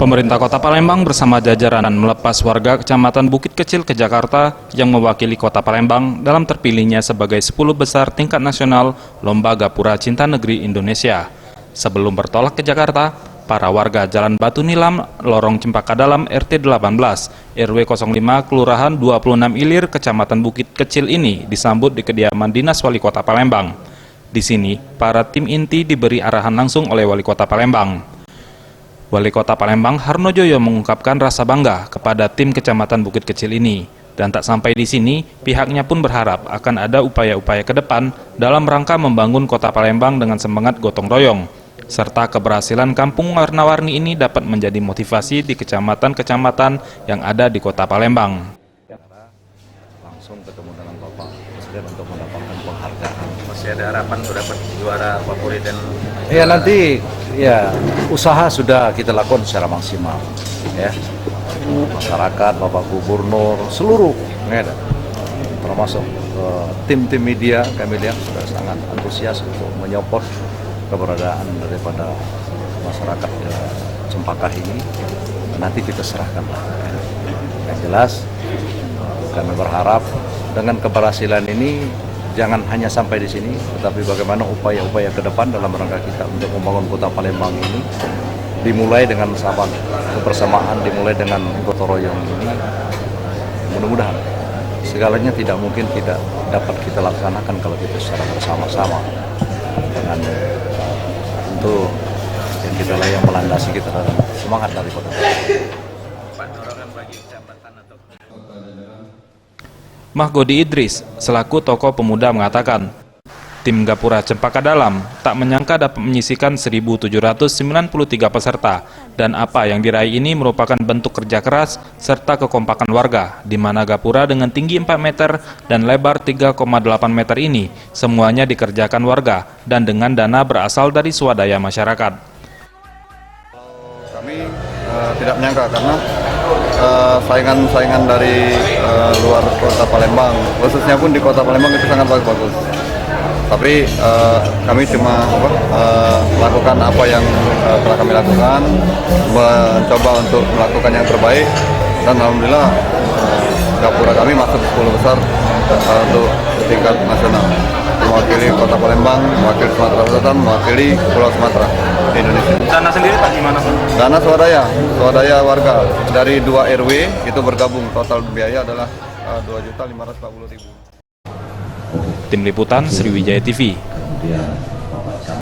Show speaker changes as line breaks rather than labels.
Pemerintah Kota Palembang bersama jajaran melepas warga Kecamatan Bukit Kecil ke Jakarta yang mewakili Kota Palembang dalam terpilihnya sebagai 10 besar tingkat nasional Lomba Gapura Cinta Negeri Indonesia. Sebelum bertolak ke Jakarta, para warga Jalan Batu Nilam, Lorong Cempaka Dalam, RT 18, RW 05, Kelurahan 26 Ilir, Kecamatan Bukit Kecil ini disambut di kediaman Dinas Wali Kota Palembang. Di sini, para tim inti diberi arahan langsung oleh Wali Kota Palembang. Wali Kota Palembang Harnojoyo mengungkapkan rasa bangga kepada tim Kecamatan Bukit Kecil ini. Dan tak sampai di sini, pihaknya pun berharap akan ada upaya-upaya ke depan dalam rangka membangun Kota Palembang dengan semangat gotong royong, serta keberhasilan kampung warna-warni ini dapat menjadi motivasi di kecamatan-kecamatan yang ada di Kota Palembang.
Langsung ketemu dengan Bapak Presiden untuk mendapatkan penghargaan.
Masih ada harapan untuk dapat juara favorit dan
Ya nanti ya usaha sudah kita lakukan secara maksimal ya. Masyarakat, Bapak Gubernur, seluruh ya, termasuk tim-tim media kami lihat sudah sangat antusias untuk menyokot keberadaan daripada masyarakat Cempaka ini. Nanti kita serahkan lah. Yang jelas kami berharap dengan keberhasilan ini jangan hanya sampai di sini, tetapi bagaimana upaya-upaya ke depan dalam rangka kita untuk membangun Kota Palembang ini dimulai dengan sahabat kebersamaan, dimulai dengan gotong royong ini. Mudah-mudahan segalanya tidak mungkin tidak dapat kita laksanakan kalau kita secara bersama-sama dengan tentu yang kita yang melandasi kita dalam semangat dari Kota Palembang.
Mahgodi Idris, selaku tokoh pemuda mengatakan, tim Gapura Cempaka Dalam tak menyangka dapat menyisihkan 1.793 peserta, dan apa yang diraih ini merupakan bentuk kerja keras serta kekompakan warga, di mana Gapura dengan tinggi 4 meter dan lebar 3,8 meter ini semuanya dikerjakan warga dan dengan dana berasal dari swadaya masyarakat.
Kami tidak menyangka karena saingan-saingan dari luar Kota Palembang, khususnya pun di Kota Palembang itu sangat bagus. Tapi kami cuma melakukan apa yang telah kami lakukan, mencoba untuk melakukan yang terbaik, dan alhamdulillah Gapura kami masuk 10 besar untuk tingkat nasional, mewakili Kota Palembang, mewakili Sumatera Selatan, mewakili Pulau Sumatera di Indonesia.
Dana sendiri Pak gimana Pak?
Dana swadaya warga dari 2 RW itu bergabung, total biaya adalah 2.540.000.
Tim Liputan Sriwijaya TV.